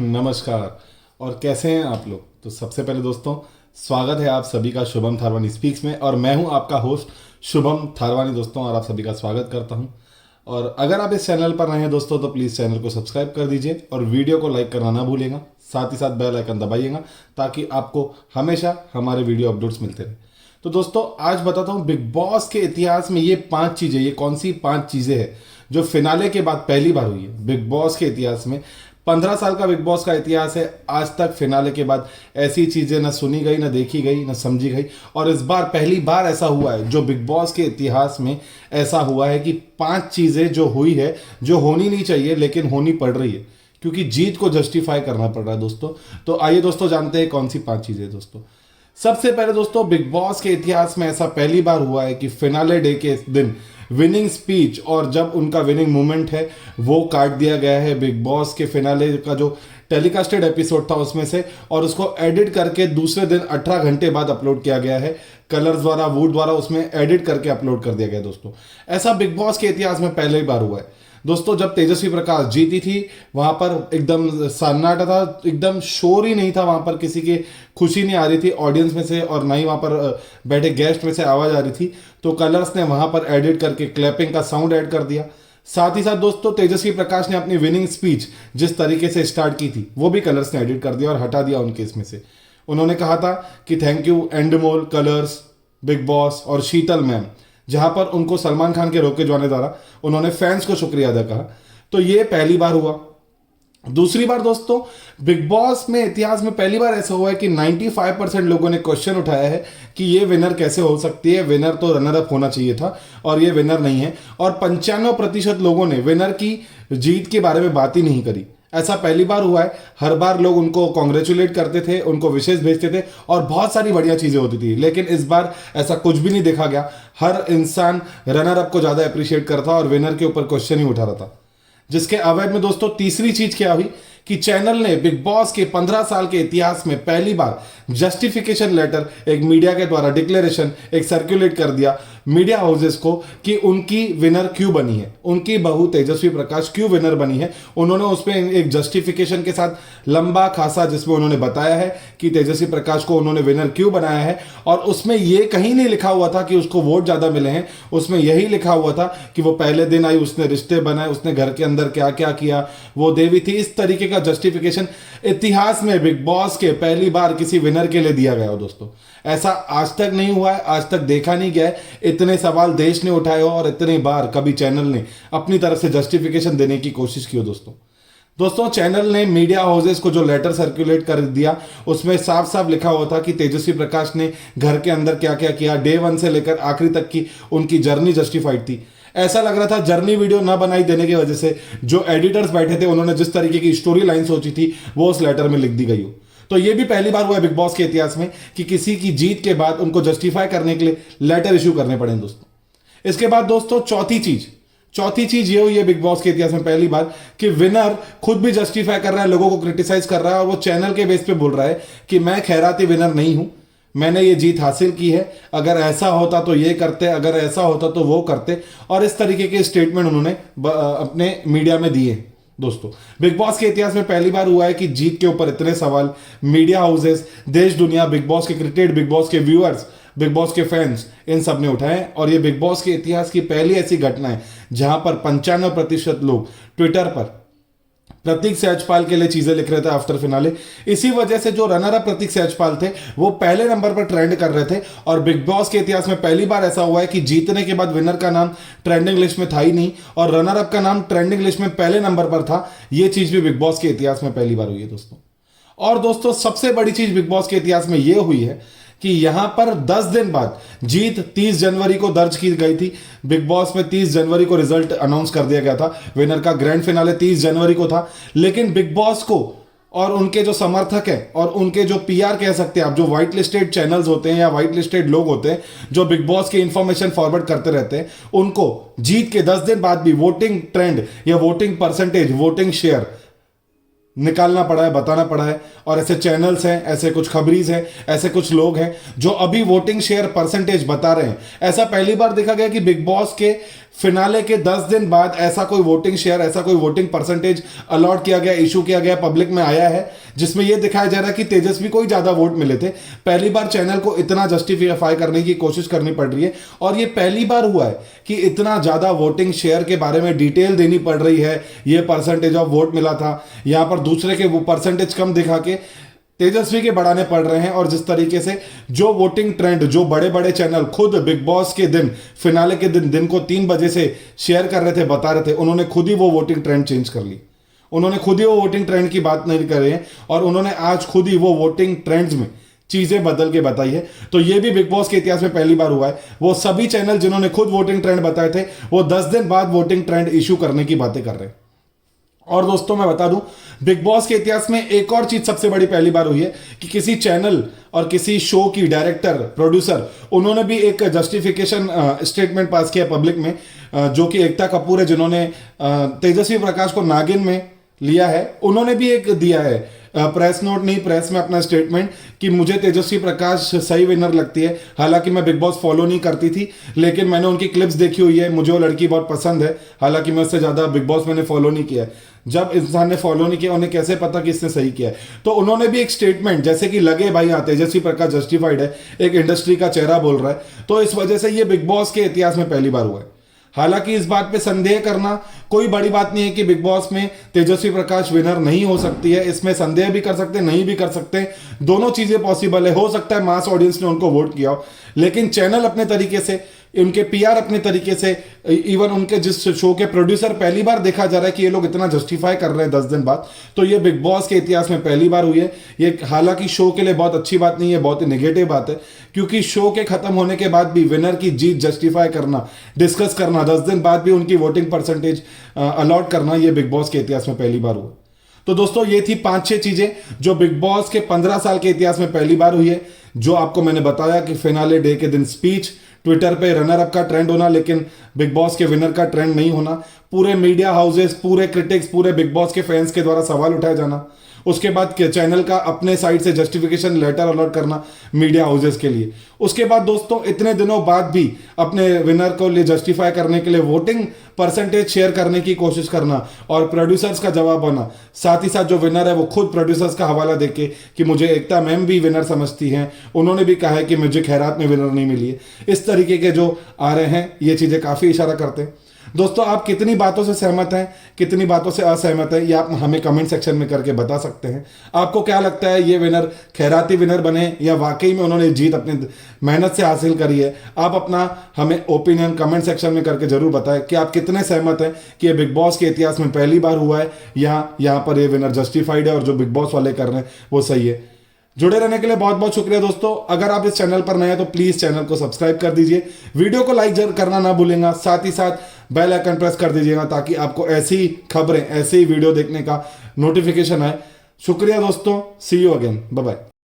नमस्कार। और कैसे हैं आप लोग। तो सबसे पहले दोस्तों, स्वागत है आप सभी का शुभम थारवानी स्पीक्स में। और मैं हूं आपका होस्ट शुभम थारवानी दोस्तों, और आप सभी का स्वागत करता हूं। और अगर आप इस चैनल पर नए हैं दोस्तों, तो प्लीज़ चैनल को सब्सक्राइब कर दीजिए और वीडियो को लाइक करना ना भूलिएगा। साथ ही साथ बेल आइकन दबाइएगा ताकि आपको हमेशा हमारे वीडियो अपडेट्स मिलते रहे। तो दोस्तों, आज बताता हूं बिग बॉस के इतिहास में ये 5 चीज़ें, ये कौन सी 5 चीज़ें हैं जो फिनाले के बाद पहली बार हुई है बिग बॉस के इतिहास में। 15 साल का बिग बॉस का इतिहास है, आज तक फिनाले के बाद ऐसी चीजें न सुनी गई, न देखी गई, न समझी गई। और इस बार पहली बार ऐसा हुआ है जो बिग बॉस के इतिहास में ऐसा हुआ है कि 5 चीजें जो हुई है, जो होनी नहीं चाहिए लेकिन होनी पड़ रही है, क्योंकि जीत को जस्टिफाई करना पड़ रहा है दोस्तों। तो आइए दोस्तों जानते हैं कौन सी 5 चीजें दोस्तों। सबसे पहले दोस्तों, बिग बॉस के इतिहास में ऐसा पहली बार हुआ है कि फिनाले डे के दिन विनिंग स्पीच और जब उनका विनिंग मोमेंट है वो काट दिया गया है बिग बॉस के फिनाले का जो टेलीकास्टेड एपिसोड था उसमें से, और उसको एडिट करके दूसरे दिन 18 घंटे बाद अपलोड किया गया है। कलर्स द्वारा, वूड द्वारा उसमें एडिट करके अपलोड कर दिया गया दोस्तों। ऐसा बिग बॉस के इतिहास में पहली बार हुआ है दोस्तों। जब तेजस्वी प्रकाश जीती थी वहां पर एकदम सन्नाटा था, एकदम शोर ही नहीं था वहां पर, किसी की खुशी नहीं आ रही थी ऑडियंस में से और ना ही वहां पर बैठे गेस्ट में से आवाज आ रही थी। तो कलर्स ने वहां पर एडिट करके क्लैपिंग का साउंड ऐड कर दिया। साथ ही साथ दोस्तों, तेजस्वी प्रकाश ने अपनी विनिंग स्पीच जिस तरीके से स्टार्ट की थी वो भी कलर्स ने एडिट कर दिया और हटा दिया उनके इसमें से। उन्होंने कहा था कि thank you Endemol, Colors, Bigg Boss और शीतल मैम, जहां पर उनको सलमान खान के रोके जाने द्वारा उन्होंने फैंस को शुक्रिया अदा कहा। तो ये पहली बार हुआ। दूसरी बार दोस्तों, बिग बॉस में इतिहास में पहली बार ऐसा हुआ है कि 95% लोगों ने क्वेश्चन उठाया है कि ये विनर कैसे हो सकती है, विनर तो रनर अप होना चाहिए था और ये विनर नहीं है। और 95% लोगों ने विनर की जीत के बारे में बात ही नहीं करी। ऐसा पहली बार हुआ है। हर बार लोग उनको कॉन्ग्रेचुलेट करते थे, उनको विशेष भेजते थे और बहुत सारी बढ़िया चीजें होती थी, लेकिन इस बार ऐसा कुछ भी नहीं देखा गया। हर इंसान रनर अप को ज्यादा अप्रिशिएट करता और विनर के ऊपर क्वेश्चन ही उठा रहा था। जिसके अवैध में दोस्तों तीसरी चीज क्या हुई कि चैनल ने बिग बॉस के 15 साल के इतिहास में पहली बार जस्टिफिकेशन लेटर, एक मीडिया के द्वारा डिक्लेरेशन एक सर्कुलेट कर दिया मीडिया हाउसेस को कि उनकी विनर क्यों बनी है, उनकी बहू तेजस्वी प्रकाश क्यों विनर बनी है। उन्होंने उसमें एक जस्टिफिकेशन के साथ लंबा खासा, जिसमें उन्होंने बताया है कि तेजस्वी प्रकाश को उन्होंने विनर क्यों बनाया है। और उसमें यह कहीं नहीं लिखा हुआ था कि उसको वोट ज्यादा मिले हैं, उसमें यही लिखा हुआ था कि वो पहले दिन आई, उसने रिश्ते बनाए, उसने घर के अंदर क्या क्या किया, वो देवी थी। इस तरीके का जस्टिफिकेशन इतिहास में बिग बॉस के पहली बार किसी विनर के लिए दिया गया हो दोस्तों। ऐसा आज तक नहीं हुआ है, आज तक देखा नहीं गया है। इतने सवाल देश ने उठाए हो और इतने बार कभी चैनल ने अपनी तरफ से जस्टिफिकेशन देने की कोशिश की हो दोस्तों। चैनल ने मीडिया हाउसेस को जो लेटर सर्कुलेट कर दिया उसमें साफ साफ लिखा हुआ था कि तेजस्वी प्रकाश ने घर के अंदर क्या क्या किया, डे 1 से लेकर आखिरी तक की उनकी जर्नी जस्टिफाइड थी। ऐसा लग रहा था जर्नी वीडियो ना बनाई देने की वजह से जो एडिटर्स बैठे थे उन्होंने जिस तरीके की स्टोरी लाइन सोची थी वो उस लेटर में लिख दी गई हो। तो ये भी पहली बार हुआ है बिग बॉस के इतिहास में कि किसी की जीत के बाद उनको जस्टिफाई करने के लिए लेटर इश्यू करने पड़े दोस्तों। इसके बाद दोस्तों चौथी चीज ये हुई है बिग बॉस के इतिहास में पहली बार कि विनर खुद भी जस्टिफाई कर रहा है, लोगों को क्रिटिसाइज कर रहा है और वो चैनल के बेस पे बोल रहा है कि मैं खैराती विनर नहीं हूं, मैंने ये जीत हासिल की है, अगर ऐसा होता तो ये करते, अगर ऐसा होता तो वो करते। और इस तरीके के स्टेटमेंट उन्होंने अपने मीडिया में दिए दोस्तों। बिग बॉस के इतिहास में पहली बार हुआ है कि जीत के ऊपर इतने सवाल मीडिया हाउसेस, देश दुनिया, बिग बॉस के क्रिकेट, बिग बॉस के व्यूअर्स, बिग बॉस के फैंस, इन सब ने उठाए। और ये बिग बॉस के इतिहास की पहली ऐसी घटना है जहां पर 95% लोग ट्विटर पर प्रतीक सहजपाल के लिए चीजें लिख रहे थे आफ्टर फिनाले। इसी वजह से जो रनर अप प्रतीक सहजपाल थे वो पहले नंबर पर ट्रेंड कर रहे थे। और बिग बॉस के इतिहास में पहली बार ऐसा हुआ है कि जीतने के बाद विनर का नाम ट्रेंडिंग लिस्ट में था ही नहीं और रनर अप का नाम ट्रेंडिंग लिस्ट में पहले नंबर पर था। यह चीज भी बिग बॉस के इतिहास में पहली बार हुई है दोस्तों। और दोस्तों सबसे बड़ी चीज बिग बॉस के इतिहास में यह हुई है कि यहां पर 10 दिन बाद जीत 30 जनवरी को दर्ज की गई थी। बिग बॉस में 30 जनवरी को रिजल्ट अनाउंस कर दिया गया था, विनर का ग्रैंड फिनाले 30 जनवरी को था। लेकिन बिग बॉस को और उनके जो समर्थक हैं और उनके जो पीआर कह सकते हैं आप, जो व्हाइट लिस्टेड चैनल्स होते हैं या व्हाइट लिस्टेड लोग होते हैं जो बिग बॉस की इंफॉर्मेशन फॉरवर्ड करते रहते हैं, उनको जीत के 10 दिन बाद भी वोटिंग ट्रेंड या वोटिंग परसेंटेज, वोटिंग शेयर निकालना पड़ा है, बताना पड़ा है। और ऐसे चैनल्स हैं, ऐसे कुछ खबरीज हैं, ऐसे कुछ लोग हैं जो अभी वोटिंग शेयर परसेंटेज बता रहे हैं। ऐसा पहली बार देखा गया कि बिग बॉस के फिनाले के 10 दिन बाद ऐसा कोई वोटिंग शेयर, ऐसा कोई वोटिंग परसेंटेज अलॉट किया गया, इशू किया गया, पब्लिक में आया है, जिसमें यह दिखाया जा रहा है कि तेजस्वी को ही ज्यादा वोट मिले थे। पहली बार चैनल को इतना जस्टिफाई करने की कोशिश करनी पड़ रही है, और यह पहली बार हुआ है कि इतना ज्यादा वोटिंग शेयर के बारे में डिटेल देनी पड़ रही है। यह परसेंटेज ऑफ वोट मिला था, यहां पर दूसरे के वो परसेंटेज कम दिखा के तेजस्वी के बढ़ाने पड़ रहे हैं। और जिस तरीके से जो वोटिंग ट्रेंड जो बड़े बड़े चैनल खुद बिग बॉस के दिन, फिनाले के दिन को 3 बजे से शेयर कर रहे थे, बता रहे थे, उन्होंने खुद ही वो वोटिंग ट्रेंड चेंज कर ली। उन्होंने खुद ही वो वोटिंग ट्रेंड की बात नहीं कर रहे हैं, और उन्होंने आज खुद ही वो वोटिंग ट्रेंड्स में चीजें बदल के बताई है। तो ये भी बिग बॉस के इतिहास में पहली बार हुआ है। वो सभी चैनल जिन्होंने खुद वोटिंग ट्रेंड बताए थे, वो 10 दिन बाद वोटिंग ट्रेंड इशू करने की बातें कर रहे हैं। और दोस्तों मैं बता दूं, बिग बॉस के इतिहास में एक और चीज सबसे बड़ी पहली बार हुई है कि किसी चैनल और किसी शो की डायरेक्टर, प्रोड्यूसर, उन्होंने भी एक जस्टिफिकेशन स्टेटमेंट पास किया पब्लिक में, जो कि एकता कपूर है, जिन्होंने तेजस्वी प्रकाश को नागिन में लिया है। उन्होंने भी एक दिया है प्रेस नोट, नहीं प्रेस में अपना स्टेटमेंट, कि मुझे तेजस्वी प्रकाश सही विनर लगती है। हालांकि मैं बिग बॉस फॉलो नहीं करती थी, लेकिन मैंने उनकी क्लिप्स देखी हुई है, मुझे वो लड़की बहुत पसंद है। हालांकि मैं उससे ज़्यादा बिग बॉस मैंने फॉलो नहीं किया है। जब इंसान ने फॉलो नहीं किया, उन्हें कैसे पता कि इसने सही किया है? तो उन्होंने भी एक स्टेटमेंट, जैसे कि लगे भाई हाँ तेजस्वी प्रकाश जस्टिफाइड है, एक इंडस्ट्री का चेहरा बोल रहा है, तो इस वजह से ये बिग बॉस के इतिहास में पहली बार हुआ है। हालांकि इस बात पे संदेह करना कोई बड़ी बात नहीं है कि बिग बॉस में तेजस्वी प्रकाश विनर नहीं हो सकती है। इसमें संदेह भी कर सकते, नहीं भी कर सकते, दोनों चीजें पॉसिबल है। हो सकता है मास ऑडियंस ने उनको वोट किया हो, लेकिन चैनल अपने तरीके से, उनके पीआर अपने तरीके से, इवन उनके जिस शो के प्रोड्यूसर, पहली बार देखा जा रहा है कि ये लोग इतना जस्टिफाई कर रहे हैं 10 दिन बाद। तो ये बिग बॉस के इतिहास में पहली बार हुई है। ये हालांकि शो के लिए बहुत अच्छी बात नहीं है, बहुत ही नेगेटिव बात है, क्योंकि शो के खत्म होने के बाद भी विनर की जीत जस्टिफाई करना, डिस्कस करना, 10 दिन बाद भी उनकी वोटिंग परसेंटेज अलॉट करना, ये बिग बॉस के इतिहास में पहली बार हुआ। तो दोस्तों ये थी 5-6 चीजें जो बिग बॉस के 15 साल के इतिहास में पहली बार हुई है। जो आपको मैंने बताया कि फिनाले डे के दिन स्पीच, ट्विटर पे रनर अप का ट्रेंड होना, लेकिन बिग बॉस के विनर का ट्रेंड नहीं होना, पूरे मीडिया हाउसेस, पूरे क्रिटिक्स, पूरे बिग बॉस के फैंस के द्वारा सवाल उठाया जाना, उसके बाद चैनल का अपने साइड से जस्टिफिकेशन लेटर अलॉट करना मीडिया हाउसेस के लिए। उसके बाद दोस्तों इतने दिनों बाद भी अपने विनर को लिए जस्टिफाई करने के लिए वोटिंग परसेंटेज शेयर करने की कोशिश करना और प्रोड्यूसर्स का जवाब आना। साथ ही साथ जो विनर है वो खुद प्रोड्यूसर्स का हवाला देके कि मुझे एकता मैम भी विनर समझती हैं, उन्होंने भी कहा है कि मुझे खैरात में विनर नहीं मिली है। इस तरीके के जो आ रहे हैं, ये चीज़ें काफ़ी इशारा करते हैं। दोस्तों आप कितनी बातों से सहमत हैं, कितनी बातों से असहमत हैं, ये आप हमें कमेंट सेक्शन में करके बता सकते हैं। आपको क्या लगता है, ये विनर खैराती विनर बने या वाकई में उन्होंने जीत अपनी मेहनत से हासिल करी है? आप अपना हमें ओपिनियन कमेंट सेक्शन में करके जरूर बताएं कि आप कितने सहमत हैं कि ये बिग बॉस के इतिहास में पहली बार हुआ है या यहाँ पर ये विनर जस्टिफाइड है और जो बिग बॉस वाले कर रहे हैं वो सही है। जुड़े रहने के लिए बहुत बहुत शुक्रिया दोस्तों। अगर आप इस चैनल पर नए हैं तो प्लीज चैनल को सब्सक्राइब कर दीजिए, वीडियो को लाइक करना ना भूलेगा, साथ ही साथ बेल आइकन प्रेस कर दीजिएगा ताकि आपको ऐसी खबरें, ऐसे ही वीडियो देखने का नोटिफिकेशन आए। शुक्रिया दोस्तों, सी यू अगेन, बाय बाय।